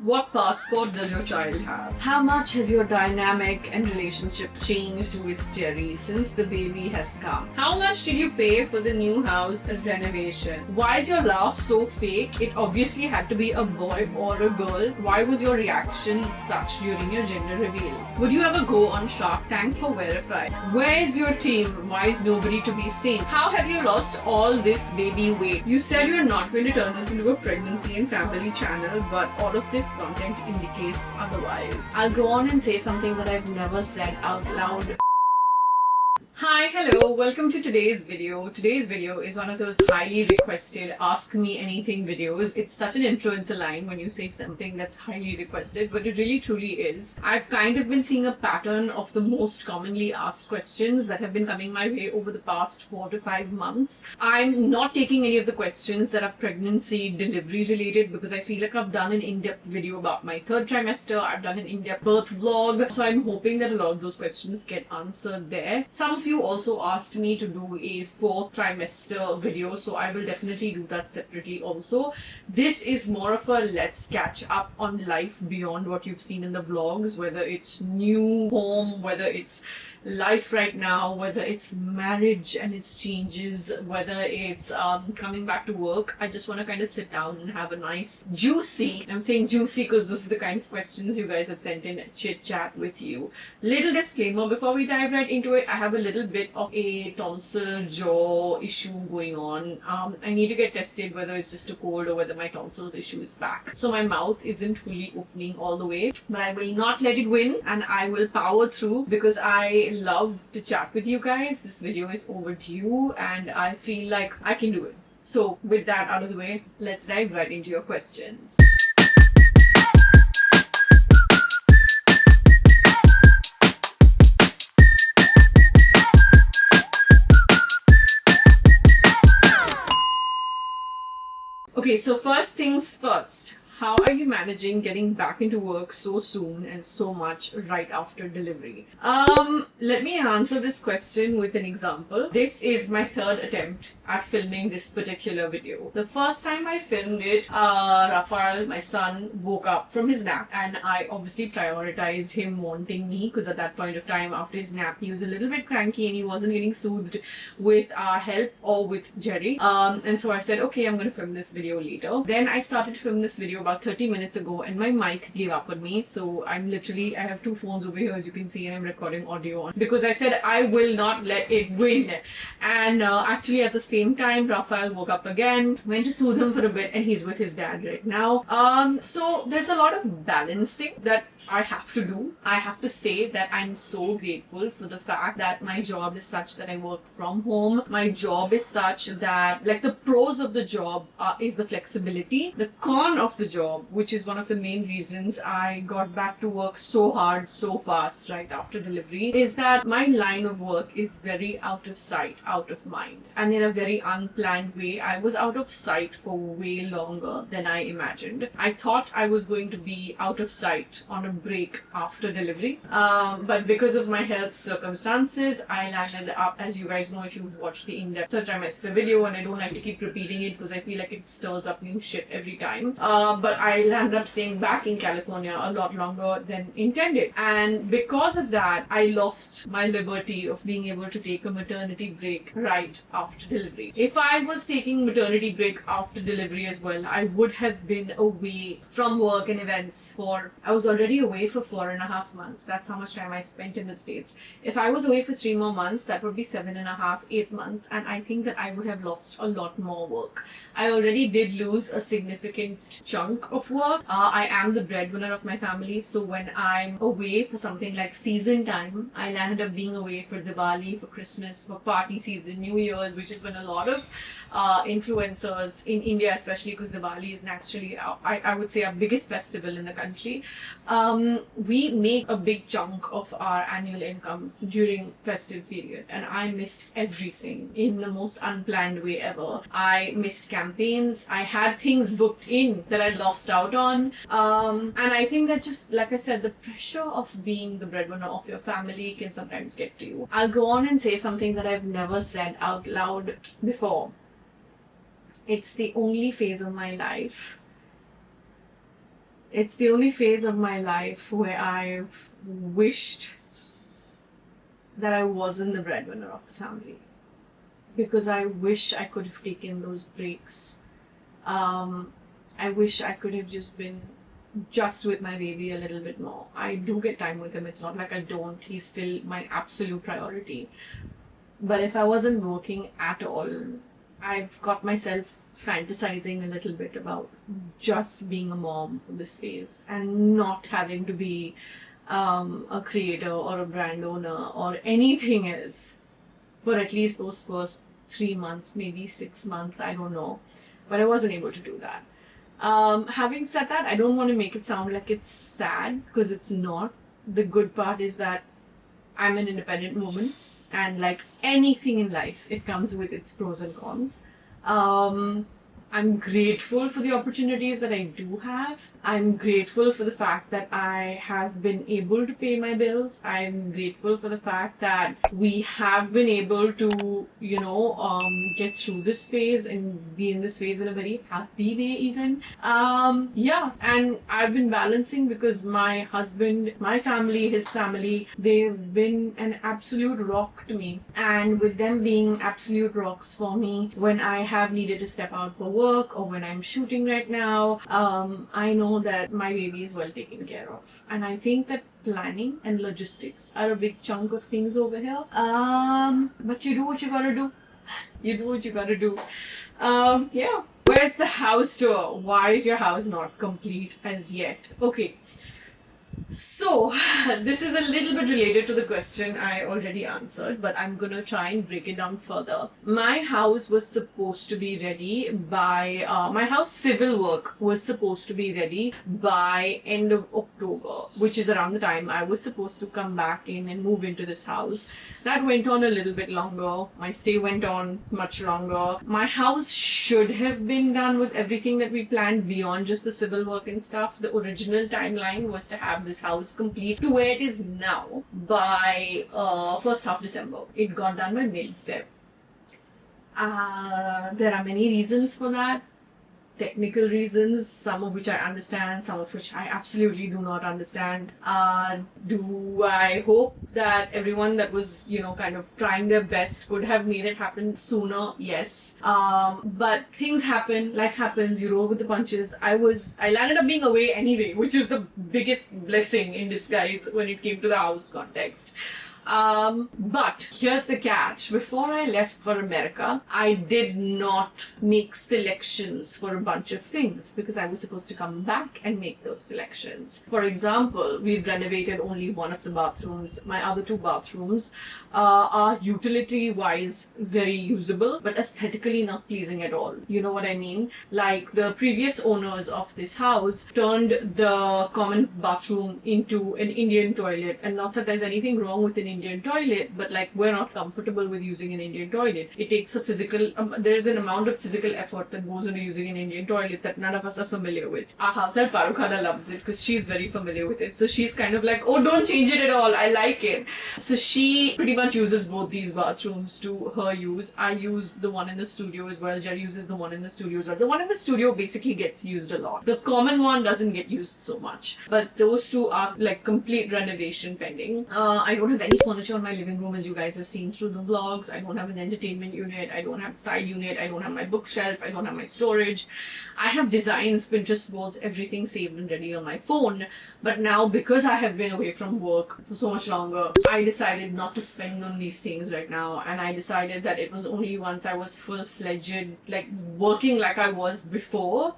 What passport does your child have? How much has your dynamic and relationship changed with Jerry since the baby has come? How much did you pay for the new house renovation? Why is your laugh so fake? It obviously had to be a boy or a girl. Why was your reaction such during your gender reveal? Would you ever go on Shark Tank for Verify? Where is your team? Why is nobody to be seen? How have you lost all this baby weight? You said you're not going to turn this into a pregnancy and family channel, but all of this content indicates otherwise. I'll go on and say something that I've never said out loud. Hi, hello, welcome to today's video. Today's video is one of those highly requested Ask Me Anything videos. It's such an influencer line when you say something that's highly requested, but it really truly is. I've kind of been seeing a pattern of the most commonly asked questions that have been coming my way over the past 4 to 5 months. I'm not taking any of the questions that are pregnancy, delivery related because I feel like I've done an in-depth video about my 3rd trimester. I've done an in-depth birth vlog. So I'm hoping that a lot of those questions get answered there. Some of you also asked me to do a 4th trimester video, so I will definitely do that separately also. This is more of a let's catch up on life beyond what you've seen in the vlogs, whether it's new home, whether it's life right now, whether it's marriage and its changes, whether it's coming back to work. I just want to kind of sit down and have a nice juicy, I'm saying juicy because those are the kind of questions you guys have sent in, chit chat with you. Little disclaimer before we dive right into it, I have a little bit of a tonsil jaw issue going on. I need to get tested whether it's just a cold or whether my tonsils issue is back. So my mouth isn't fully opening all the way, but I will not let it win and I will power through because I love to chat with you guys. This video is overdue and I feel like I can do it. So with that out of the way, let's dive right into your questions. Okay, so first things first. How are you managing getting back into work so soon and so much right after delivery? Let me answer this question with an example. This is my 3rd attempt at filming this particular video. The first time I filmed it, Rafael, my son, woke up from his nap and I obviously prioritized him wanting me because at that point of time after his nap he was a little bit cranky and he wasn't getting soothed with our help or with Jerry. And so I said, okay, I'm going to film this video later. Then I started to film this video about 30 minutes ago and my mic gave up on me. So I have 2 phones over here as you can see and I'm recording audio on because I said I will not let it win. And actually at the same time Rafael woke up again, went to soothe him for a bit and he's with his dad right now. So there's a lot of balancing that I have to do. I have to say that I'm so grateful for the fact that my job is such that I work from home. My job is such that, like, the pros of the job is the flexibility. The con of the job, which is one of the main reasons I got back to work so hard, so fast right after delivery, is that my line of work is very out of sight, out of mind. And in a very unplanned way, I was out of sight for way longer than I imagined. I thought I was going to be out of sight on a break after delivery, but because of my health circumstances I landed up, as you guys know if you've watched the in-depth 3rd trimester video, and I don't like to keep repeating it because I feel like it stirs up new shit every time, but I landed up staying back in California a lot longer than intended, and because of that I lost my liberty of being able to take a maternity break right after delivery. If I was taking maternity break after delivery as well, I would have been away from work and events I was already away for 4.5 months. That's how much time I spent in the States. If I was away for 3 more months, that would be 7.5, 8 months, and I think that I would have lost a lot more work. I already did lose a significant chunk of work. I am the breadwinner of my family, so when I'm away for something like season time, I landed up being away for Diwali, for Christmas, for party season, New Year's, which is when a lot of influencers in India, especially because Diwali is naturally, I would say, our biggest festival in the country. We make a big chunk of our annual income during festive period, and I missed everything in the most unplanned way ever. I missed campaigns. I had things booked in that I lost out on, and I think that, just like I said, the pressure of being the breadwinner of your family can sometimes get to you. I'll go on and say something that I've never said out loud before. It's the only phase of my life It's the only phase of my life where I've wished that I wasn't the breadwinner of the family, because I wish I could have taken those breaks. I wish I could have just been just with my baby a little bit more. I do get time with him. It's not like I don't. He's still my absolute priority. But if I wasn't working at all, I've got myself fantasizing a little bit about just being a mom for this phase and not having to be a creator or a brand owner or anything else for at least those first 3 months, maybe 6 months, I don't know. But I wasn't able to do that. Having said that, I don't want to make it sound like it's sad, because it's not. The good part is that I'm an independent woman, and like anything in life, it comes with its pros and cons. I'm grateful for the opportunities that I do have. I'm grateful for the fact that I have been able to pay my bills. I'm grateful for the fact that we have been able to, get through this phase and be in this phase in a very happy way even. And I've been balancing, because my husband, my family, his family, they've been an absolute rock to me. And with them being absolute rocks for me, when I have needed to step out for work, or when I'm shooting right now, I know that my baby is well taken care of. And I think that planning and logistics are a big chunk of things over here. But you do what you gotta do. You do what you gotta do. Where's the house tour? Why is your house not complete as yet? Okay. So, this is a little bit related to the question I already answered, but I'm gonna try and break it down further. My house was supposed to be ready by, my house civil work was supposed to be ready by end of October, which is around the time I was supposed to come back in and move into this house. That went on a little bit longer. My stay went on much longer. My house should have been done with everything that we planned beyond just the civil work and stuff. The original timeline was to have this house complete to where it is now by first half December. It got done by mid-Feb. There are many reasons for that. Technical reasons, some of which I understand, some of which I absolutely do not understand. Do I hope that everyone that was, kind of trying their best could have made it happen sooner? Yes. But things happen, life happens, you roll with the punches. I landed up being away anyway, which is the biggest blessing in disguise when it came to the house context. But here's the catch. Before I left for America, I did not make selections for a bunch of things, because I was supposed to come back and make those selections. For example, we've renovated only one of the bathrooms. My other two bathrooms are utility-wise very usable, but aesthetically not pleasing at all. You know what I mean? Like, the previous owners of this house turned the common bathroom into an Indian toilet, and not that there's anything wrong with an Indian toilet, but like, we're not comfortable with using an Indian toilet. It takes a physical, there's an amount of physical effort that goes into using an Indian toilet that none of us are familiar with. Our house help Parukhana loves it, because she's very familiar with it. So she's kind of like, oh, don't change it at all, I like it. So she pretty much uses both these bathrooms to her use. I use the one in the studio as well. Jerry uses the one in the studio as well. The one in the studio basically gets used a lot. The common one doesn't get used so much. But those two are like complete renovation pending. I don't have any furniture in my living room, as you guys have seen through the vlogs. I don't have an entertainment unit. I don't have side unit. I don't have my bookshelf. I don't have my storage. I have designs, Pinterest boards, everything saved and ready on my phone. But now, because I have been away from work for so much longer, I decided not to spend on these things right now. And I decided that it was only once I was full-fledged, like working like I was before,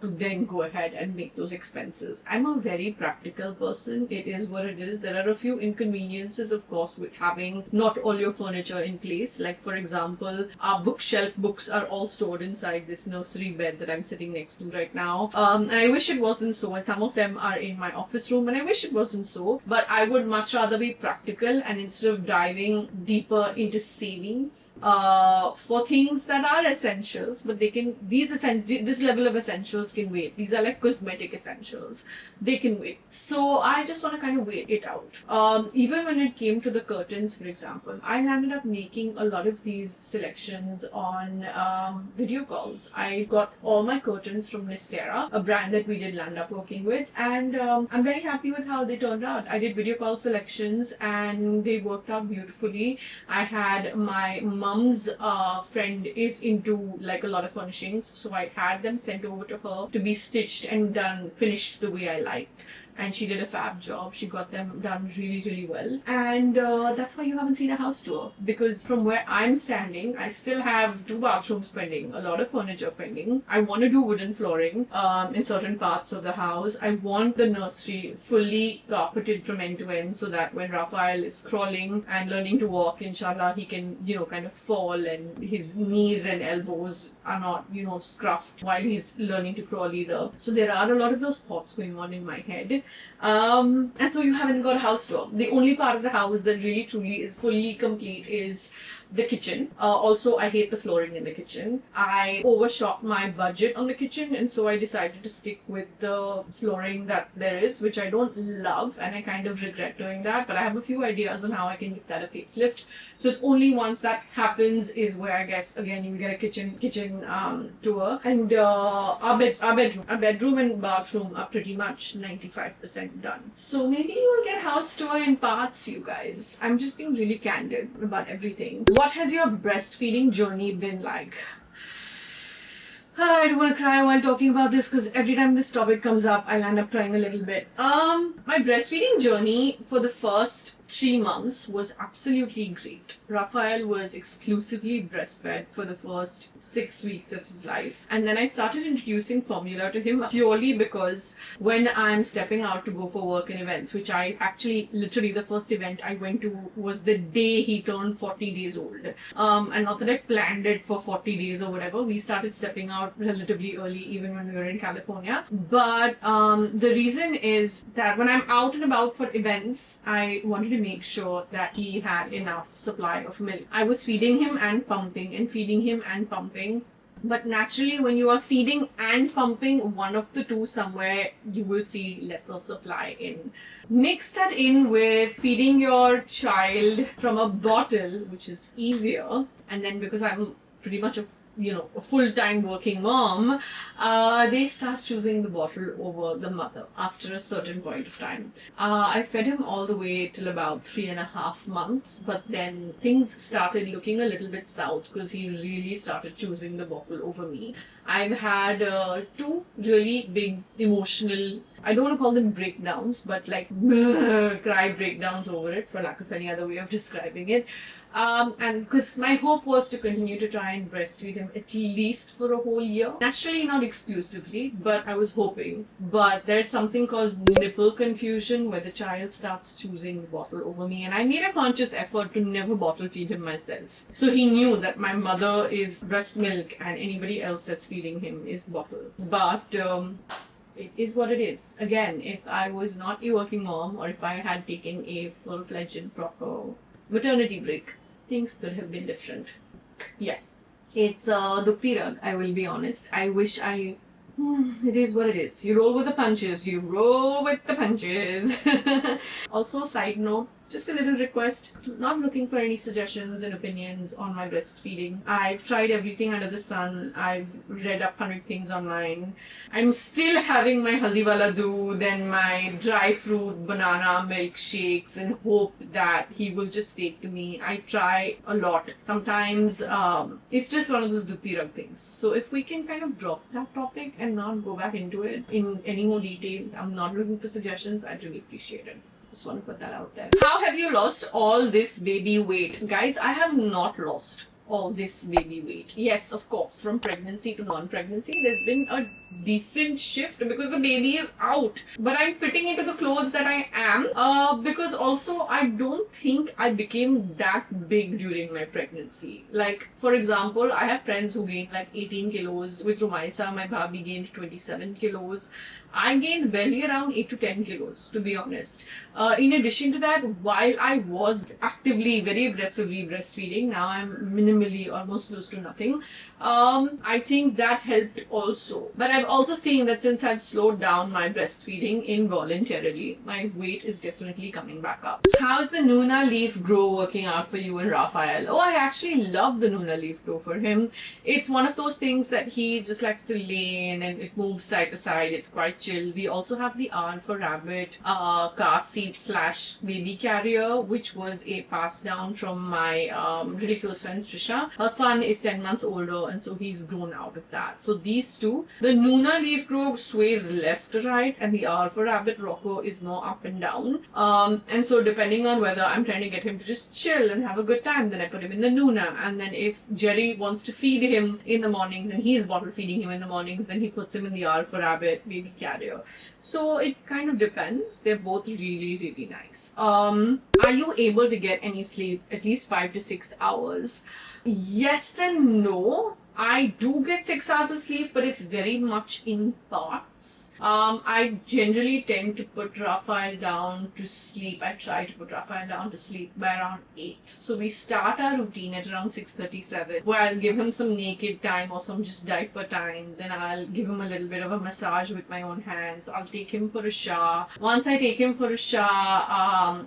to then go ahead and make those expenses. I'm a very practical person. It is what it is. There are a few inconveniences, of course, with having not all your furniture in place. Like, for example, our bookshelf books are all stored inside this nursery bed that I'm sitting next to right now. And I wish it wasn't so. And some of them are in my office room, and I wish it wasn't so. But I would much rather be practical, and instead of diving deeper into savings for things that are essentials, but this level of essentials can wait. These are like cosmetic essentials. They can wait. So I just want to kind of wait it out. Even when it came to the curtains, for example, I ended up making a lot of these selections on video calls. I got all my curtains from Nistera, a brand that we did land up working with, and I'm very happy with how they turned out. I did video call selections and they worked out beautifully. I had my mum's friend is into like a lot of furnishings, so I had them sent over to her to be stitched and done, finished the way I liked. And she did a fab job. She got them done really, really well. And that's why you haven't seen a house tour. Because from where I'm standing, I still have 2 bathrooms pending, a lot of furniture pending. I want to do wooden flooring in certain parts of the house. I want the nursery fully carpeted from end to end so that when Raphael is crawling and learning to walk, inshallah, he can, kind of fall and his knees and elbows are not, scruffed while he's learning to crawl either. So there are a lot of those thoughts going on in my head. And so you haven't got a house tour. The only part of the house that really truly is fully complete is the kitchen. Also, I hate the flooring in the kitchen. I overshot my budget on the kitchen, and so I decided to stick with the flooring that there is, which I don't love, and I kind of regret doing that, but I have a few ideas on how I can give that a facelift. So it's only once that happens is where I guess again you get a kitchen tour. And our bedroom and bathroom are pretty much 95% done. So maybe you'll get house tour in parts, you guys. I'm just being really candid about everything. What has your breastfeeding journey been like? I don't want to cry while talking about this because every time this topic comes up, I'll end up crying a little bit. My breastfeeding journey for the first 3 months was absolutely great. Raphael was exclusively breastfed for the first 6 weeks of his life. And then I started introducing formula to him purely because when I'm stepping out to go for work and events, which I actually, literally the first event I went to was the day he turned 40 days old. And not that I planned it for 40 days or whatever. We started stepping out relatively early, even when we were in California. But the reason is that when I'm out and about for events, I wanted to make sure that he had enough supply of milk. I was feeding him and pumping and feeding him and pumping. But naturally, when you are feeding and pumping, one of the two somewhere, you will see lesser supply in. Mix that in with feeding your child from a bottle, which is easier. And then because I'm pretty much a full-time working mom, they start choosing the bottle over the mother after a certain point of time. I fed him all the way till about 3.5 months, but then things started looking a little bit south because he really started choosing the bottle over me. I've had 2 really big emotional, I don't want to call them breakdowns, but like cry breakdowns over it, for lack of any other way of describing it. And because my hope was to continue to try and breastfeed him at least for a whole year. Naturally, not exclusively, but I was hoping. But there's something called nipple confusion where the child starts choosing the bottle over me. And I made a conscious effort to never bottle feed him myself. So he knew that my mother is breast milk and anybody else that's feeding him is bottle. But it is what it is. Again, if I was not a working mom or if I had taken a full-fledged proper maternity break, things could have been different. Yeah. It's dukti rag, I will be honest. I wish it is what it is. You roll with the punches. You roll with the punches. Also, side note, just a little request, not looking for any suggestions and opinions on my breastfeeding. I've tried everything under the sun. I've read up 100 things online. I'm still having my haldiwala doodh and my dry fruit banana milkshakes and hope that he will just take to me. I try a lot. Sometimes it's just one of those dukti rag things. So if we can kind of drop that topic and not go back into it in any more detail, I'm not looking for suggestions. I'd really appreciate it. Just want to put that out there. How have you lost all this baby weight? Guys, I have not lost all this baby weight. Yes, of course, from pregnancy to non-pregnancy, there's been a decent shift because the baby is out. But I'm fitting into the clothes that I am because also I don't think I became that big during my pregnancy. Like, for example, I have friends who gained like 18 kilos. With Rumaisa, my baby gained 27 kilos. I gained barely around 8 to 10 kilos, to be honest. In addition to that, while I was actively, very aggressively breastfeeding, now I'm minimally, almost close to nothing. I think that helped also. But I I've also seen that since I've slowed down my breastfeeding involuntarily, my weight is definitely coming back up. How's the Nuna Leaf Grow working out for you and Raphael? Oh, I actually love the Nuna Leaf Grow for him. It's one of those things that he just likes to lay in and it moves side to side. It's quite chill. We also have the R for Rabbit car seat slash baby carrier, which was a pass down from my really close friend Trisha. Her son is 10 months older and so he's grown out of that. So these two, the Nuna Leaf Grow sways left to right and the R for Rabbit rocker is more up and down. And so depending on whether I'm trying to get him to just chill and have a good time, then I put him in the Nuna. And then if Jerry wants to feed him in the mornings and he's bottle feeding him in the mornings, then he puts him in the R for Rabbit baby carrier. So it kind of depends. They're both really, really nice. Are you able to get any sleep? At least 5 to 6 hours? Yes and no. I do get 6 hours of sleep, but it's very much in parts. I generally tend to put Raphael down to sleep. I try to put Raphael down to sleep by around 8. So we start our routine at around 6:37, where I'll give him some naked time or some just diaper time. Then I'll give him a little bit of a massage with my own hands. I'll take him for a shower. Once I take him for a shower,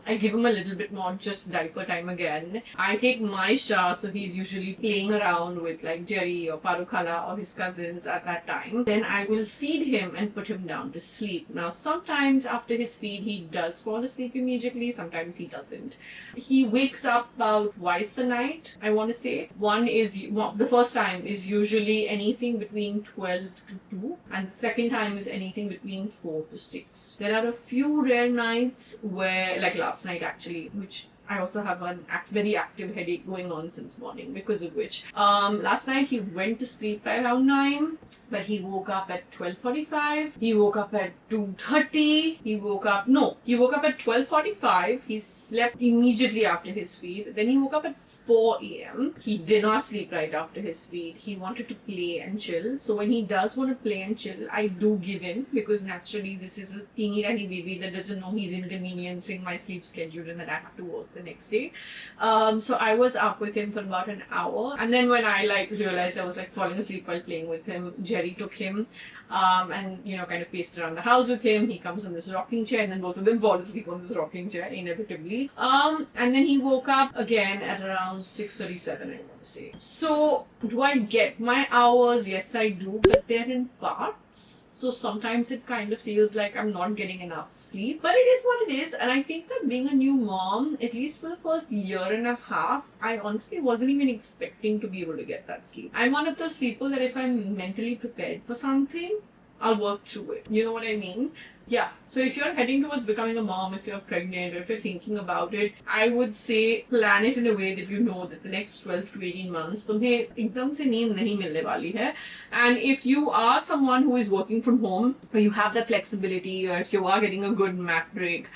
I give him a little bit more just diaper time again. I take my shower, so he's usually playing around with like Jerry or Parukala or his cousins at that time. Then I will feed him and put him down to sleep. Now, sometimes after his feed, he does fall asleep immediately. Sometimes he doesn't. He wakes up about twice a night, I want to say. The first time is usually anything between 12 to 2, and the second time is anything between 4 to 6. There are a few rare nights where, like last night actually, which I also have a very active headache going on since morning, because of which last night he went to sleep by around 9, but he woke up at 12:45. He woke up at 2:30. He woke up at 12:45. He slept immediately after his feed. Then he woke up at 4 a.m. He did not sleep right after his feed. He wanted to play and chill. So when he does want to play and chill, I do give in, because naturally this is a teeny tiny baby that doesn't know he's inconveniencing my sleep schedule and that I have to work the next day. So I was up with him for about an hour, and then when I realized I was falling asleep while playing with him, Jerry took him and kind of paced around the house with him. He comes on this rocking chair, and then both of them fall asleep on this rocking chair inevitably. And then he woke up again at around 6:37, I want to say. So do I get my hours? Yes, I do, but they're in parts. So sometimes it kind of feels like I'm not getting enough sleep, but it is what it is. And I think that being a new mom, at least for the first year and a half, I honestly wasn't even expecting to be able to get that sleep. I'm one of those people that if I'm mentally prepared for something, I'll work through it. You know what I mean? Yeah. So if you're heading towards becoming a mom, if you're pregnant, or if you're thinking about it, I would say plan it in a way that you know that the next 12 to 18 months तुम्हें एकदम से नींद नहीं मिलने वाली है. And if you are someone who is working from home, or you have that flexibility, or if you are getting a good mat break,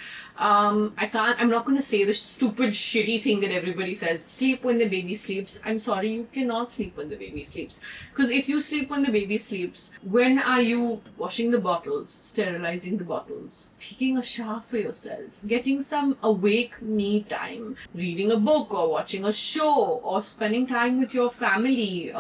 I'm not going to say the stupid shitty thing that everybody says, sleep when the baby sleeps. I'm sorry, you cannot sleep when the baby sleeps. Because if you sleep when the baby sleeps, when are you washing the bottles, sterilizing the bottles, taking a shower for yourself, getting some awake me time, reading a book or watching a show or spending time with your family?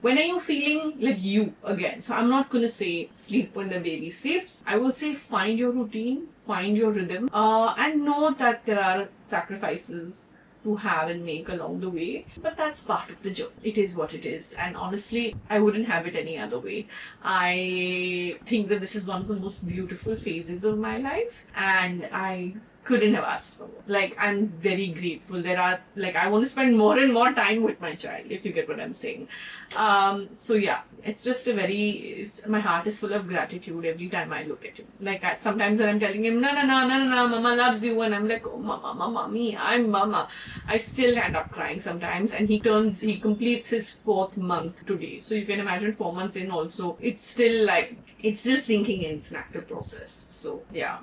When are you feeling like you again? So I'm not going to say sleep when the baby sleeps. I will say find your routine, find your rhythm, and know that there are sacrifices to have and make along the way, but that's part of the job. It is what it is, and honestly, I wouldn't have it any other way. I think that this is one of the most beautiful phases of my life, and I couldn't have asked for more. I'm very grateful. I want to spend more and more time with my child, if you get what I'm saying. So yeah, it's just my heart is full of gratitude every time I look at him. Sometimes when I'm telling him, no, mama loves you, and I'm like, oh, mama, me, I'm mama, I still end up crying sometimes, and he completes his 4th month today. So you can imagine 4 months in also, it's still sinking in. It's an active process. So yeah.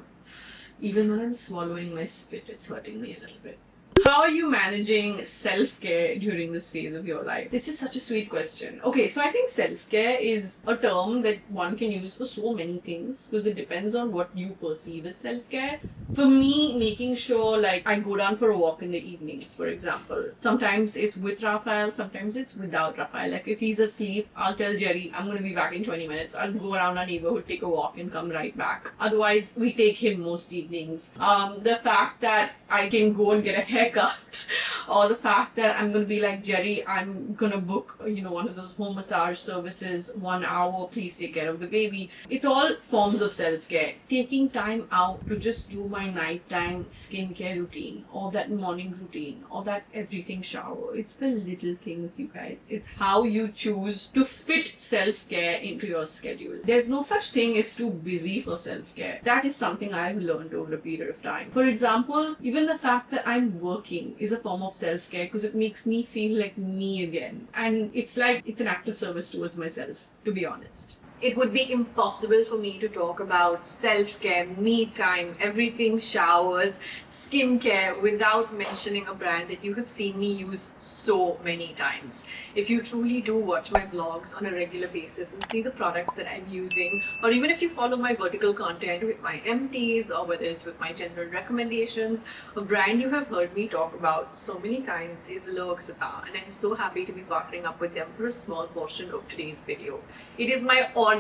Even when I'm swallowing my spit, it's hurting me a little bit. How are you managing self-care during this phase of your life? This is such a sweet question. Okay, so I think self-care is a term that one can use for so many things because it depends on what you perceive as self-care. For me, making sure like I go down for a walk in the evenings, for example. Sometimes it's with Raphael, sometimes it's without Raphael. Like if he's asleep, I'll tell Jerry, I'm going to be back in 20 minutes. I'll go around our neighborhood, take a walk and come right back. Otherwise, we take him most evenings. The fact that I can go and get a haircut or the fact that I'm going to be like, Jerry, I'm going to book, one of those home massage services, 1 hour, please take care of the baby. It's all forms of self-care. Taking time out to just do my nighttime skincare routine or that morning routine or that everything shower. It's the little things, you guys. It's how you choose to fit self-care into your schedule. There's no such thing as too busy for self-care. That is something I've learned over a period of time. For example, even the fact that I'm working is a form of self-care because it makes me feel like me again. And it's like it's an act of service towards myself, to be honest. It would be impossible for me to talk about self-care, me time, everything showers, skincare without mentioning a brand that you have seen me use so many times. If you truly do watch my vlogs on a regular basis and see the products that I'm using, or even if you follow my vertical content with my MTs or whether it's with my general recommendations, a brand you have heard me talk about so many times is L'Occitane, and I'm so happy to be partnering up with them for a small portion of today's video. It is my honor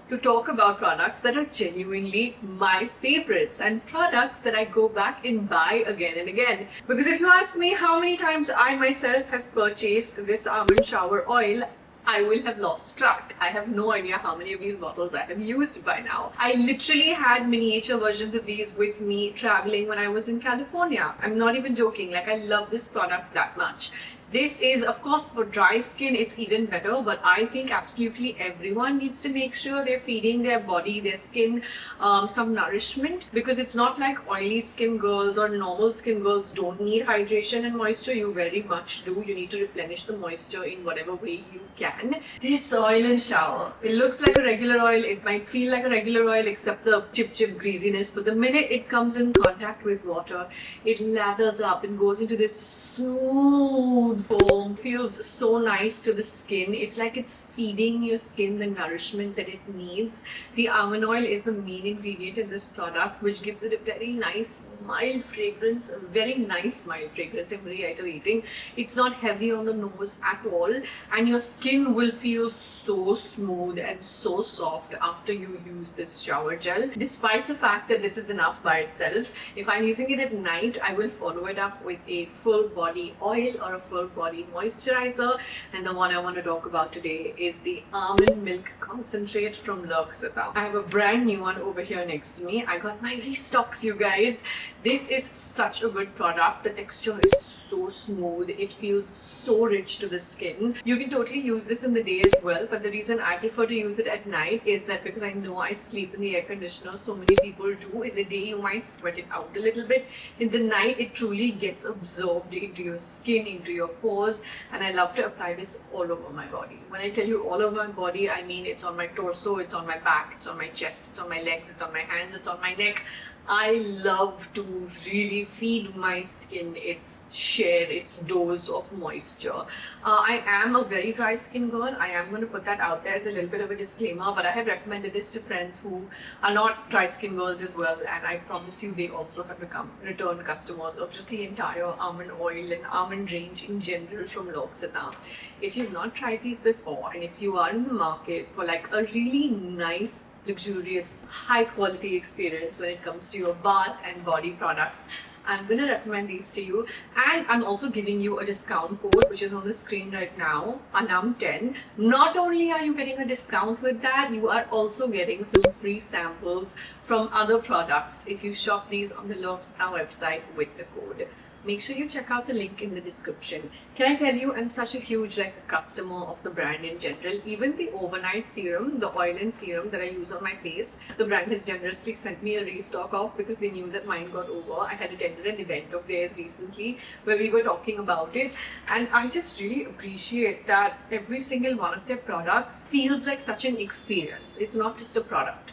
to talk about products that are genuinely my favorites and products that I go back and buy again and again. Because if you ask me how many times I myself have purchased this almond shower oil, I will have lost track. I have no idea how many of these bottles I have used by now. I literally had miniature versions of these with me traveling when I was in California. I'm not even joking, like I love this product that much. This is, of course, for dry skin, it's even better, but I think absolutely everyone needs to make sure they're feeding their body, their skin, some nourishment, because it's not like oily skin girls or normal skin girls don't need hydration and moisture. You very much do. You need to replenish the moisture in whatever way you can. This oil and shower, it looks like a regular oil. It might feel like a regular oil except the chip greasiness, but the minute it comes in contact with water, it lathers up and goes into this smooth foam, feels so nice to the skin. It's like it's feeding your skin the nourishment that it needs. The almond oil is the main ingredient in this product, which gives it a very nice mild fragrance, a very nice mild fragrance. I'm reiterating, it's not heavy on the nose at all, and your skin will feel so smooth and so soft after you use this shower gel. Despite the fact that this is enough by itself, if I'm using it at night, I will follow it up with a full body oil or a full body moisturizer, and the one I want to talk about today is the almond milk concentrate from L'Occitane. I have a brand new one over here next to me. I got my restocks, you guys. This is such a good product. The texture is so smooth. It feels so rich to the skin. You can totally use this in the day as well, but the reason I prefer to use it at night is that because I know I sleep in the air conditioner, so many people do. In the day you might sweat it out a little bit. In the night it truly gets absorbed into your skin, into your pores, and I love to apply this all over my body. When I tell you all over my body, I mean it's on my torso, it's on my back, it's on my chest, it's on my legs, it's on my hands, it's on my neck. I love to really feed my skin its share, its dose of moisture. I am a very dry skin girl. I am going to put that out there as a little bit of a disclaimer, but I have recommended this to friends who are not dry skin girls as well, and I promise you they also have become return customers of just the entire almond oil and almond range in general from L'Occitane. If you've not tried these before, and if you are in the market for like a really nice, luxurious, high quality experience when it comes to your bath and body products, I'm going to recommend these to you. And I'm also giving you a discount code which is on the screen right now, Aanam10. Not only are you getting a discount with that, you are also getting some free samples from other products if you shop these on the L'Occitane website with the code. Make sure you check out the link in the description. Can I tell you, I'm such a huge customer of the brand in general. Even the overnight serum, the oil and serum that I use on my face, the brand has generously sent me a restock of because they knew that mine got over. I had attended an event of theirs recently where we were talking about it, and I just really appreciate that every single one of their products feels like such an experience. It's not just a product.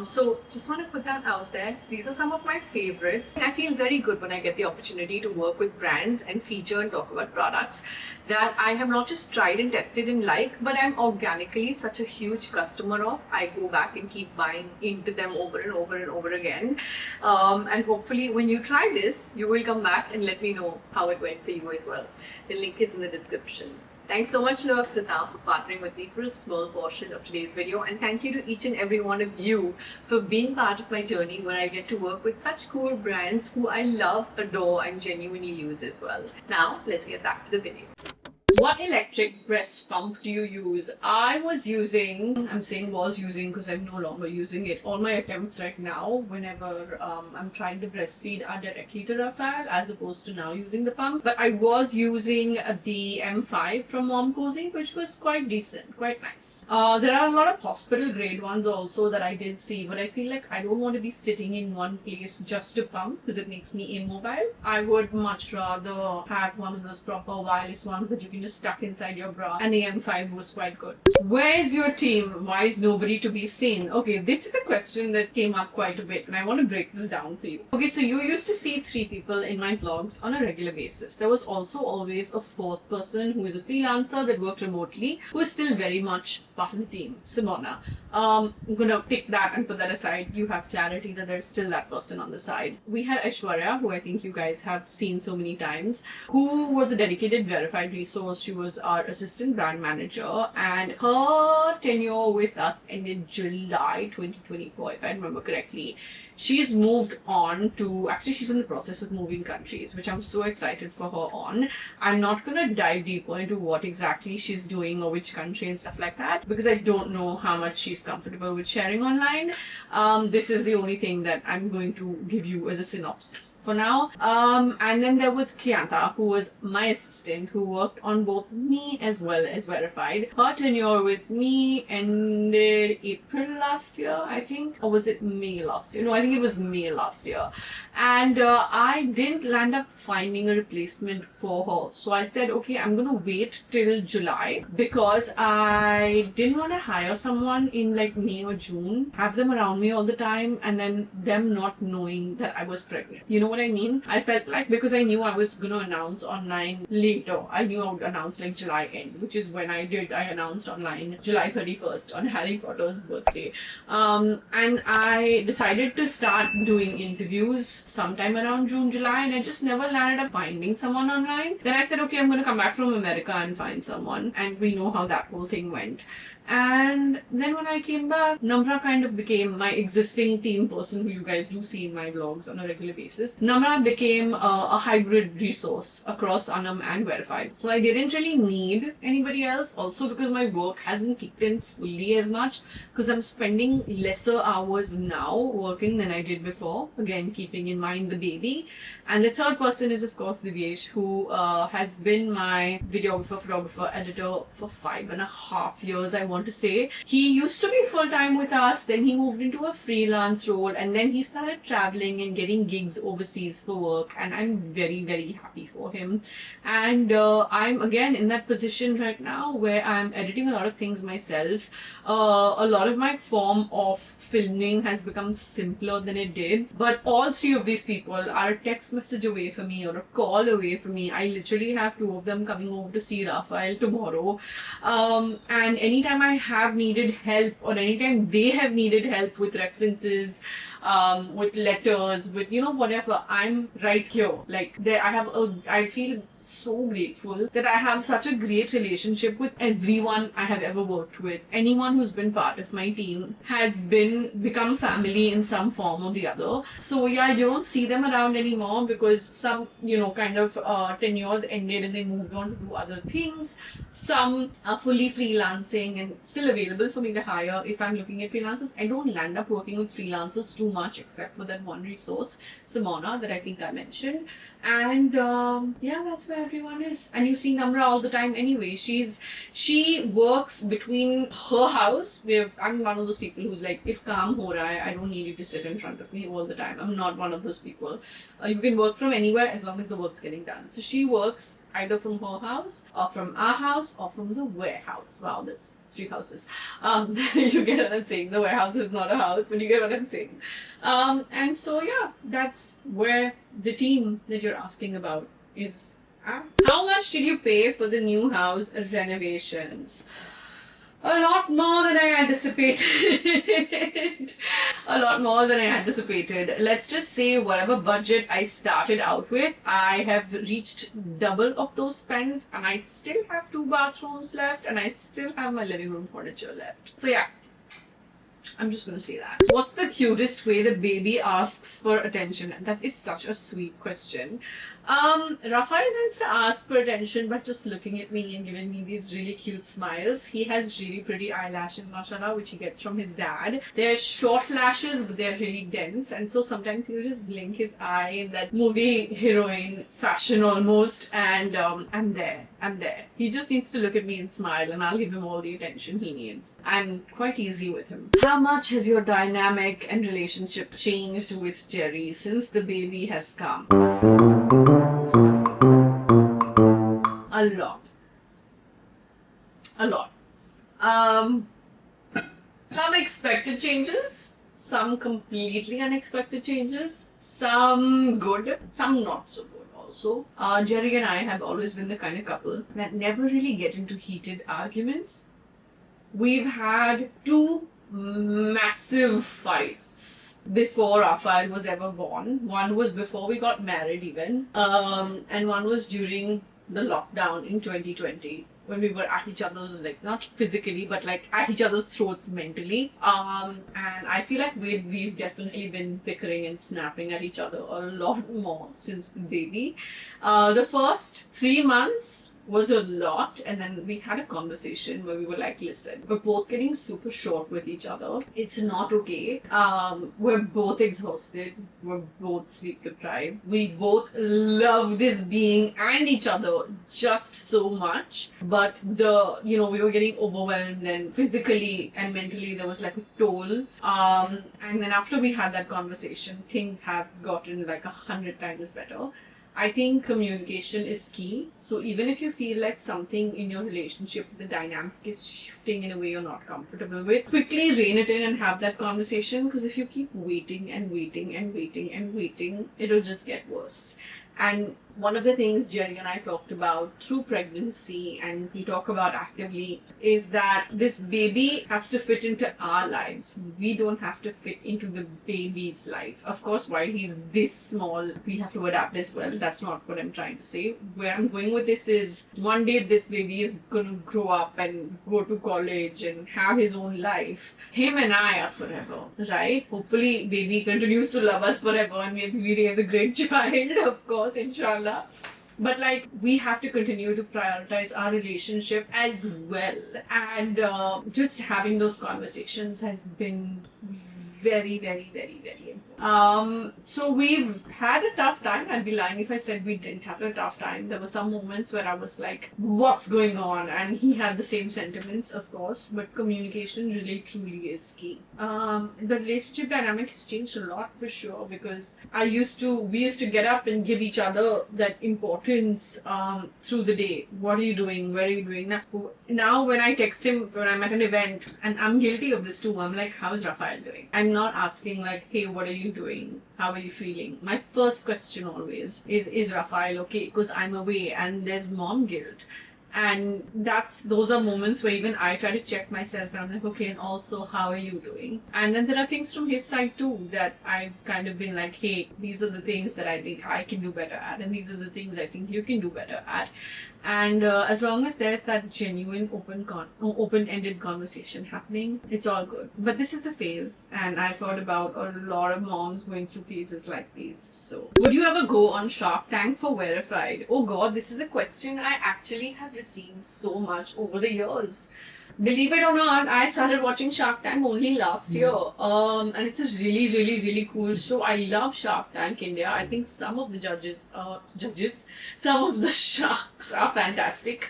So just want to put that out there. These are some of my favorites. I feel very good when I get the opportunity opportunity to work with brands and feature and talk about products that I have not just tried and tested and but I'm organically such a huge customer of. I go back and keep buying into them over and over and over again. And hopefully when you try this, you will come back and let me know how it went for you as well. The link is in the description. Thanks so much, Sita, for partnering with me for a small portion of today's video, and thank you to each and every one of you for being part of my journey where I get to work with such cool brands who I love, adore, and genuinely use as well. Now, let's get back to the video. What electric breast pump do you use? I was using, I'm saying was using because I'm no longer using it. All my attempts right now, whenever I'm trying to breastfeed, are directly to Rafael as opposed to now using the pump. But I was using the M5 from Mom Cozy, which was quite decent, quite nice. There are a lot of hospital grade ones also that I did see, but I feel like I don't want to be sitting in one place just to pump because it makes me immobile. I would much rather have one of those proper wireless ones that you can just stuck inside your bra, and the M5 was quite good. Where's your team? Why is nobody to be seen? Okay, this is a question that came up quite a bit and I want to break this down for you. Okay, so you used to see 3 people in my vlogs on a regular basis. There was also always a 4th person who is a freelancer that worked remotely, who is still very much part of the team, Simona. I'm gonna take that and put that aside. You have clarity that there's still that person on the side. We had Aishwarya, who I think you guys have seen so many times, who was a dedicated verified resource. She was our assistant brand manager, and her tenure with us ended July 2024, if I remember correctly. She's moved on to, actually she's in the process of moving countries, which I'm so excited for her on. I'm not gonna dive deeper into what exactly she's doing or which country and stuff like that, because I don't know how much she's comfortable with sharing online. This is the only thing that I'm going to give you as a synopsis for now. And then there was Klianta, who was my assistant, who worked on both me as well as verified. Her tenure with me ended April last year, I think, or was it May last year? No, I think it was May last year. And I didn't land up finding a replacement for her. So I said, okay, I'm gonna wait till July because I didn't want to hire someone in like May or June, have them around me all the time, and then them not knowing that I was pregnant. You know what I mean? I felt like because I knew I was gonna announce online later, I knew I would announce like July end, which is when I announced online July 31st on Harry Potter's birthday. And I decided to start doing interviews sometime around June, July, and I just never landed up finding someone online. Then I said, okay, I'm going to come back from America and find someone, and we know how that whole thing went. And then when I came back, Namra kind of became my existing team person who you guys do see in my vlogs on a regular basis. Namra became a hybrid resource across Aanam and Verified. So I didn't really need anybody else. Also because my work hasn't kicked in fully as much because I'm spending lesser hours now working than I did before. Again, keeping in mind the baby. And the 3rd person is of course Divyesh, who has been my videographer, photographer, editor for 5.5 years, I want to say. He used to be full-time with us, then he moved into a freelance role, and then he started traveling and getting gigs overseas for work, and I'm very, very happy for him. And I'm again in that position right now where I'm editing a lot of things myself. A lot of my form of filming has become simpler than it did, but all 3 of these people are a text message away from me or a call away from me. I literally have 2 of them coming over to see Raphael tomorrow, and anytime I have needed help or anytime they have needed help with references, with letters, with whatever, I'm right here. Like I feel so grateful that I have such a great relationship with everyone I have ever worked with. Anyone who's been part of my team has become family in some form or the other. So yeah, you don't see them around anymore because some kind of tenures ended and they moved on to do other things. Some are fully freelancing and still available for me to hire if I'm looking at freelancers. I don't land up working with freelancers too much except for that one resource, Simona, that I think I mentioned. And yeah, that's where everyone is. And you see Namra all the time anyway. She works between her house, where I'm one of those people who's like, if kaam ho raha hai, I don't need you to sit in front of me all the time. I'm not one of those people. You can work from anywhere as long as the work's getting done. So she works either from her house or from our house or from the warehouse. Wow, that's 3 houses. You get what I'm saying. The warehouse is not a house, but you get what I'm saying. And so yeah, that's where the team that you're asking about is at. How much did you pay for the new house renovations? A lot more than I anticipated. A lot more than I anticipated. Let's just say whatever budget I started out with, I have reached double of those spends, and I still have 2 bathrooms left, and I still have my living room furniture left. So yeah, I'm just gonna say that. What's the cutest way the baby asks for attention? That is such a sweet question. Raphael tends to ask for attention by just looking at me and giving me these really cute smiles. He has really pretty eyelashes, mashallah, which he gets from his dad. They're short lashes, but they're really dense, and so sometimes he'll just blink his eye in that movie heroine fashion almost, and I'm there. He just needs to look at me and smile, and I'll give him all the attention he needs. I'm quite easy with him. How much has your dynamic and relationship changed with Jerry since the baby has come? A lot. Some expected changes, some completely unexpected changes, some good, some not so good also. Jerry and I have always been the kind of couple that never really get into heated arguments. We've had 2 massive fights before Raphael was ever born. One was before we got married even, and one was during the lockdown in 2020 when we were at each other's, like, not physically, but like at each other's throats mentally. And I feel like we've definitely been bickering and snapping at each other a lot more since the baby. The first 3 months was a lot, and then we had a conversation where we were like, listen, we're both getting super short with each other. It's not okay. We're both exhausted. We're both sleep deprived. We both love this being and each other just so much. But we were getting overwhelmed, and physically and mentally there was like a toll. And then after we had that conversation, things have gotten like 100 times better. I think communication is key. So even if you feel like something in your relationship, the dynamic is shifting in a way you're not comfortable with, quickly rein it in and have that conversation, because if you keep waiting, it'll just get worse. And one of the things Jerry and I talked about through pregnancy, and we talk about actively, is that this baby has to fit into our lives. We don't have to fit into the baby's life. Of course, while he's this small, we have to adapt as well. That's not what I'm trying to say. Where I'm going with this is, one day this baby is going to grow up and go to college and have his own life. Him and I are forever, right? Hopefully, baby continues to love us forever and we raise a great child, of course, inshallah. But like, we have to continue to prioritize our relationship as well, and just having those conversations has been very, very, very, very important. So we've had a tough time. I'd be lying if I said we didn't have a tough time. There were some moments where I was like, what's going on? And he had the same sentiments, of course, but communication really truly is key. The relationship dynamic has changed a lot for sure, because we used to get up and give each other that importance through the day. What are you doing? Where are you doing? Now when I text him when I'm at an event, and I'm guilty of this too, I'm like, how is Raphael doing? I'm not asking like, hey, what are you doing? How are you feeling? My first question always is Raphael okay? Because I'm away and there's mom guilt. And those are moments where even I try to check myself, and I'm like, okay, and also, how are you doing? And then there are things from his side too that I've kind of been like, hey, these are the things that I think I can do better at, and these are the things I think you can do better at. And as long as there's that genuine open-ended conversation happening, it's all good. But this is a phase, and I've heard about a lot of moms going through phases like these. So, would you ever go on Shark Tank for Verified? Oh God, this is a question I actually have received so much over the years. Believe it or not, I started watching Shark Tank only last year. And it's a really, really, really cool show. I love Shark Tank India. I think some of the some of the sharks are fantastic.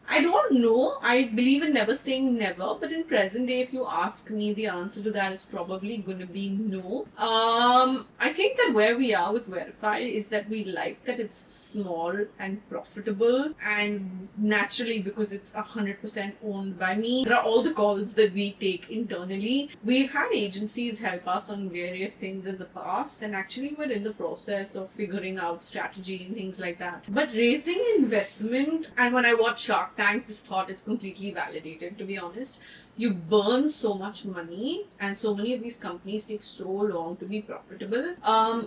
I don't know. I believe in never saying never, but in present day, if you ask me, the answer to that is probably going to be no. I think that where we are with Verify is that we like that it's small and profitable, and naturally because it's 100% owned by me, there are all the calls that we take internally. We've had agencies help us on various things in the past, and actually we're in the process of figuring out strategy and things like that. But raising investment, and when I watch Shark Tank, this thought is completely validated, to be honest. You burn so much money, and so many of these companies take so long to be profitable,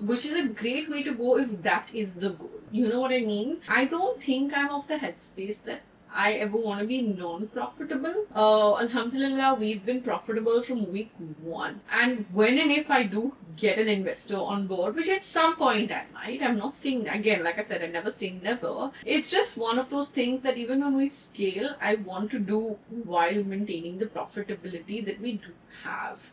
which is a great way to go if that is the goal. You know what I mean? I don't think I'm of the headspace that I ever want to be non-profitable. Alhamdulillah, we've been profitable from week one. And when and if I do get an investor on board, which at some point I might, I'm not saying, again, like I said, I never say never. It's just one of those things that even when we scale, I want to do while maintaining the profitability that we do have.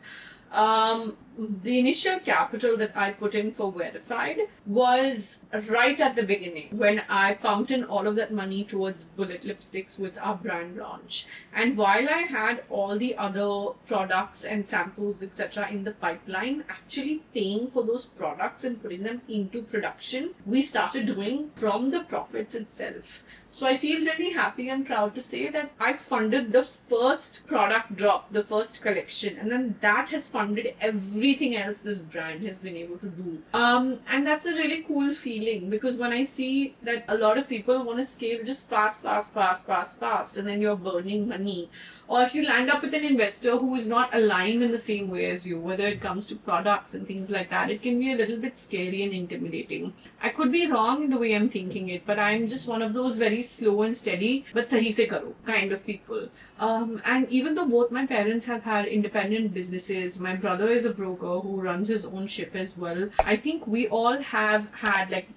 The initial capital that I put in for Verified was right at the beginning when I pumped in all of that money towards Bullet lipsticks with our brand launch. And while I had all the other products and samples, etc., in the pipeline, actually paying for those products and putting them into production, we started doing from the profits itself. So I feel really happy and proud to say that I funded the first product drop, the first collection, and then that has funded everything else this brand has been able to do. And that's a really cool feeling, because when I see that a lot of people want to scale just fast, and then you're burning money. Or if you land up with an investor who is not aligned in the same way as you, whether it comes to products and things like that, it can be a little bit scary and intimidating. I could be wrong in the way I'm thinking it, but I'm just one of those very slow and steady, but sahi se karo kind of people. And even though both my parents have had independent businesses, my brother is a broker who runs his own ship as well. I think we all have had, like,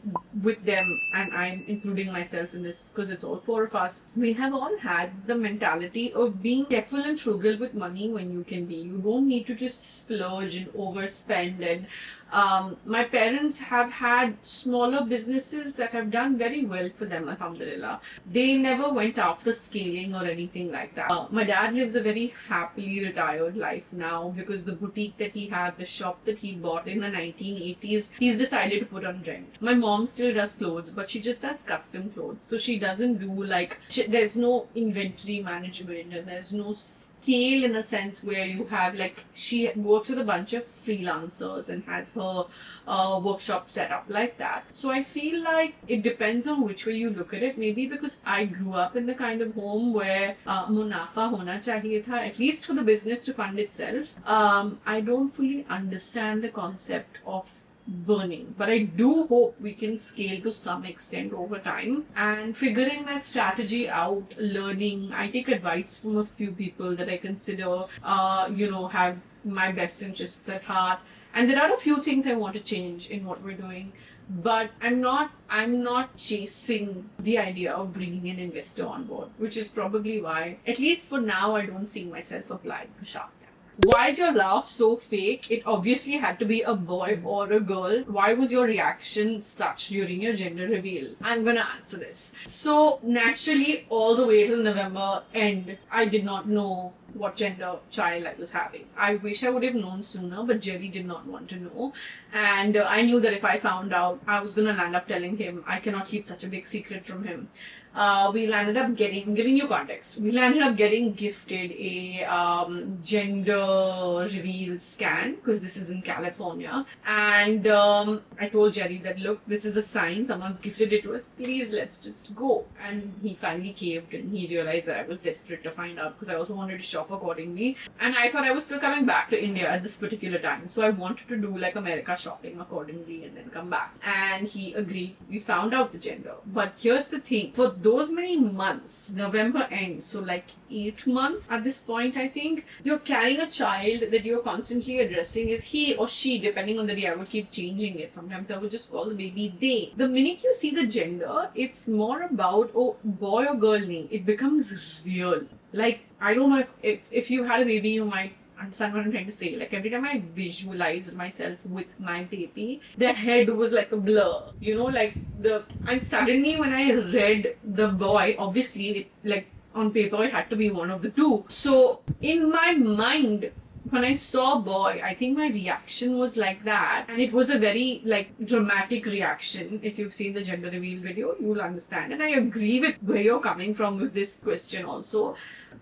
with them, and I'm including myself in this because it's all four of us, we have all had the mentality of being careful and frugal with money when you can be. You don't need to just splurge and overspend. And my parents have had smaller businesses that have done very well for them, alhamdulillah. They never went after scaling or anything like that. My dad lives a very happily retired life now because the boutique that he had, the shop that he bought in the 1980s, he's decided to put on rent. My mom still does clothes, but she just does custom clothes. So she doesn't do there's no inventory management, and there's no scale in a sense where you have, like, she works with a bunch of freelancers and has her workshop set up like that. So I feel like it depends on which way you look at it. Maybe because I grew up in the kind of home where munafa hona chahiye tha, at least for the business to fund itself. I don't fully understand the concept of burning, but I do hope we can scale to some extent over time, and figuring that strategy out, learning. I take advice from a few people that I consider have my best interests at heart, and there are a few things I want to change in what we're doing, but I'm not chasing the idea of bringing an investor on board, which is probably why, at least for now, I don't see myself applying for Shark Tank. Why is your laugh so fake? It obviously had to be a boy or a girl. Why was your reaction such during your gender reveal? I'm gonna answer this. So naturally, all the way till November end, I did not know what gender child I was having. I wish I would have known sooner, but Jerry did not want to know. And I knew that if I found out, I was gonna land up telling him. I cannot keep such a big secret from him. We landed up giving you context, we landed up getting gifted a gender reveal scan, because this is in California. And I told Jerry that, look, this is a sign, someone's gifted it to us, please let's just go. And he finally caved, and he realized that I was desperate to find out, because I also wanted to shop accordingly. And I thought I was still coming back to India at this particular time, so I wanted to do like America shopping accordingly and then come back. And he agreed. We found out the gender. But here's the thing, for those many months, November end, so like 8 months at this point, I think, you're carrying a child that you're constantly addressing is he or she, depending on the day. I would keep changing it. Sometimes I would just call the baby they. The minute you see the gender, it's more about, oh, boy or girl nahi. It becomes real. Like, I don't know if you had a baby, you might understand what I'm trying to say. Like, every time I visualized myself with my baby, their head was like a blur, and suddenly when I read the boy, obviously, on paper it had to be one of the two. So in my mind, when I saw boy, I think my reaction was like that, and it was a very like dramatic reaction. If you've seen the gender reveal video, you will understand. And I agree with where you're coming from with this question also.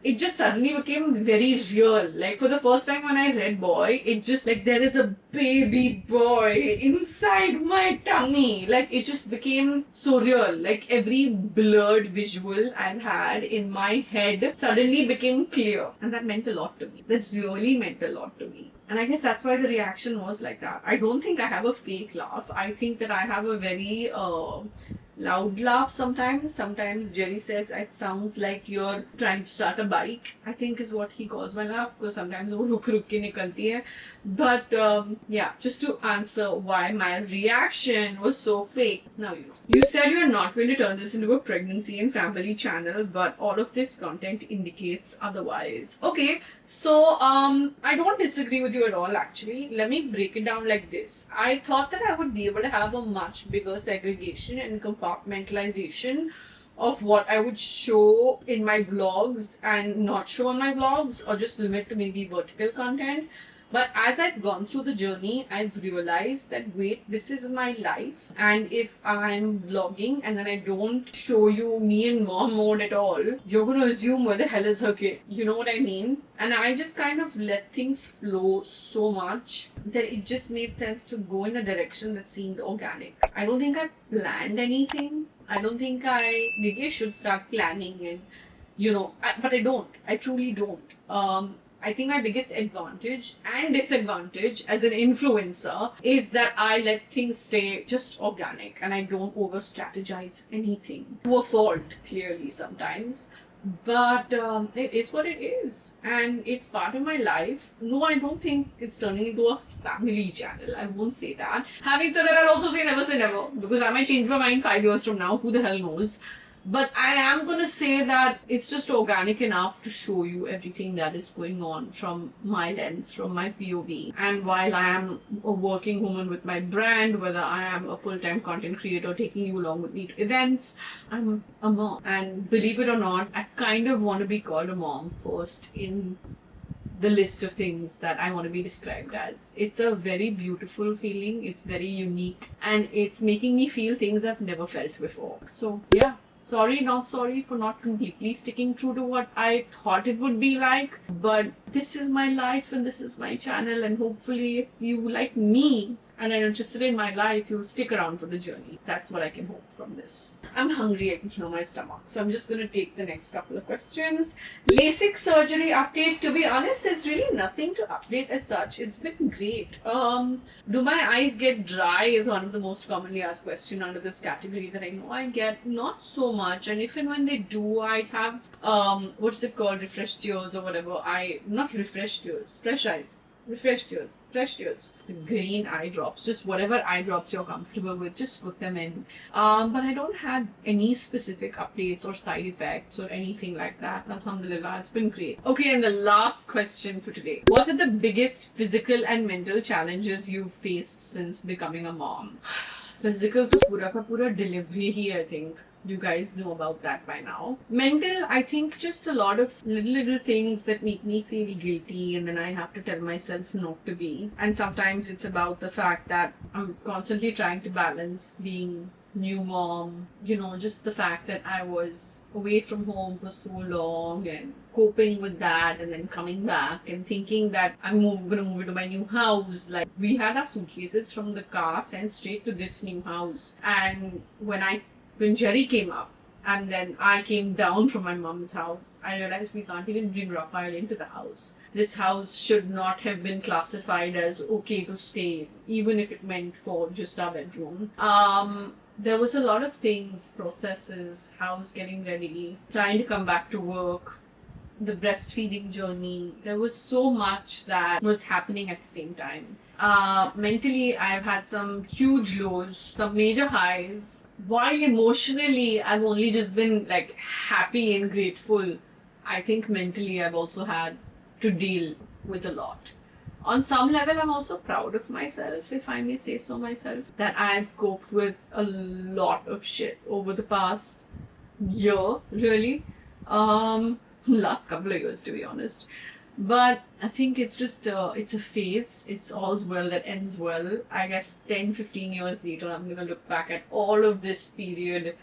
It just suddenly became very real. Like for the first time when I read boy, it just like there is a baby boy inside my tummy. Like it just became so real. Like every blurred visual I've had in my head suddenly became clear. And that meant a lot to me. That really meant a lot to me. And I guess that's why the reaction was like that. I don't think I have a fake laugh. I think that I have a very loud laugh sometimes. Sometimes Jerry says it sounds like you're trying to start a bike, I think is what he calls my laugh, because sometimes wo ruk ruk ke nikalti hai. But yeah, just to answer why my reaction was so fake. Now you said you're not going to turn this into a pregnancy and family channel, but all of this content indicates otherwise. Okay, so I don't disagree with you at all actually. Let me break it down like this. I thought that I would be able to have a much bigger segregation and compartmentalization of what I would show in my vlogs and not show on my vlogs, or just limit to maybe vertical content. But as I've gone through the journey, I've realized that wait, this is my life, and if I'm vlogging and then I don't show you me in mom mode at all, you're gonna assume where the hell is her kid. You know what I mean? And I just kind of let things flow so much that it just made sense to go in a direction that seemed organic. I don't think I planned anything. I don't think maybe I should start planning and, but I don't. I truly don't. I think my biggest advantage and disadvantage as an influencer is that I let things stay just organic and I don't over strategize anything. To a fault, clearly sometimes. But it is what it is, and it's part of my life. No, I don't think it's turning into a family channel. I won't say that. Having said that, I'll also say never, because I might change my mind 5 years from now. Who the hell knows? But I am going to say that it's just organic enough to show you everything that is going on from my lens, from my POV. And while I am a working woman with my brand, whether I am a full-time content creator taking you along with me to events, I'm a mom. And believe it or not, I kind of want to be called a mom first in the list of things that I want to be described as. It's a very beautiful feeling. It's very unique. And it's making me feel things I've never felt before. So yeah. Sorry, not sorry for not completely sticking true to what I thought it would be like. But this is my life and this is my channel, and hopefully if you like me and are interested in my life, you'll stick around for the journey. That's what I can hope from this. I'm hungry, I can hear my stomach. So I'm just going to take the next couple of questions. LASIK surgery update. To be honest, there's really nothing to update as such. It's been great. Do my eyes get dry is one of the most commonly asked questions under this category that I know I get. Not so much. And if and when they do, I'd have, what's it called? Refreshed tears or whatever. Not refreshed tears. Fresh eyes. Refreshed tears, the green eye drops, just whatever eye drops you're comfortable with, just put them in. But I don't have any specific updates or side effects or anything like that. Alhamdulillah, it's been great. Okay, and the last question for today. What are the biggest physical and mental challenges you've faced since becoming a mom? Physical to pura ka pura delivery hi, I think. You guys know about that by now. Mental, I think just a lot of little things that make me feel guilty, and then I have to tell myself not to be. And sometimes it's about the fact that I'm constantly trying to balance being new mom, just the fact that I was away from home for so long and coping with that, and then coming back and thinking that I'm gonna move into my new house. Like, we had our suitcases from the car sent straight to this new house, and when Jerry came up and then I came down from my mom's house, I realized we can't even bring Raphael into the house. This house should not have been classified as okay to stay in, even if it meant for just our bedroom. There was a lot of things, processes, house getting ready, trying to come back to work, the breastfeeding journey. There was so much that was happening at the same time. Mentally, I've had some huge lows, some major highs. While emotionally, I've only just been like happy and grateful, I think mentally I've also had to deal with a lot. On some level, I'm also proud of myself, if I may say so myself, that I've coped with a lot of shit over the past year, really. Last couple of years, to be honest. But I think it's just, it's a phase. It's all's well that ends well. I guess 10, 15 years later, I'm going to look back at all of this period,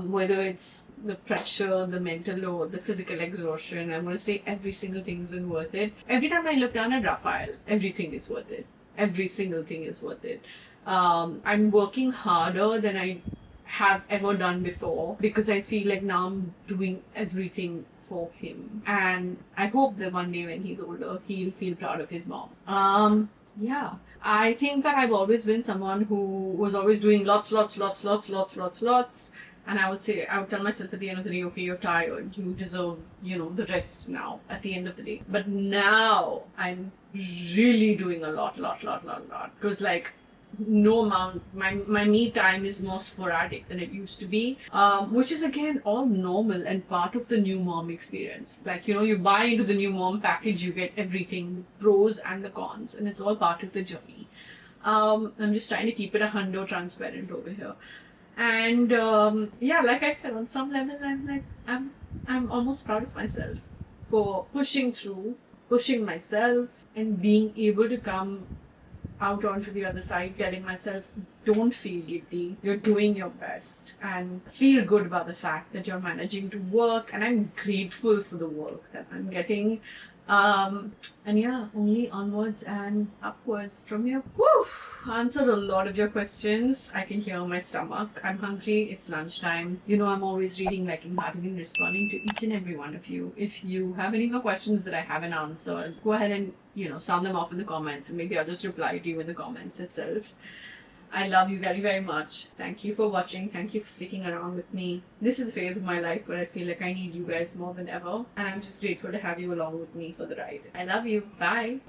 whether it's the pressure, the mental load, the physical exhaustion. I'm going to say every single thing's been worth it. Every time I look down at Raphael, everything is worth it. Every single thing is worth it. I'm working harder than I have ever done before because I feel like now I'm doing everything for him, and I hope that one day when he's older he'll feel proud of his mom. Yeah, I think that I've always been someone who was always doing lots, and I would tell myself at the end of the day, okay, you're tired, you deserve, the rest now at the end of the day. But now I'm really doing a lot, because like no amount, my me time is more sporadic than it used to be, which is again all normal and part of the new mom experience. Like, you buy into the new mom package, you get everything, the pros and the cons, and it's all part of the journey. I'm just trying to keep it 100 transparent over here. And yeah, like I said, on some level, I'm almost proud of myself for pushing through, pushing myself, and being able to come out onto the other side, telling myself, don't feel guilty, you're doing your best, and feel good about the fact that you're managing to work, and I'm grateful for the work that I'm getting. And yeah, only onwards and upwards from here. Whew! Answered a lot of your questions. I can hear my stomach. I'm hungry. It's lunchtime. I'm always reading, liking, hearting, and responding to each and every one of you. If you have any more questions that I haven't answered, go ahead and, sound them off in the comments, and maybe I'll just reply to you in the comments itself. I love you very, very much. Thank you for watching. Thank you for sticking around with me. This is a phase of my life where I feel like I need you guys more than ever. And I'm just grateful to have you along with me for the ride. I love you. Bye.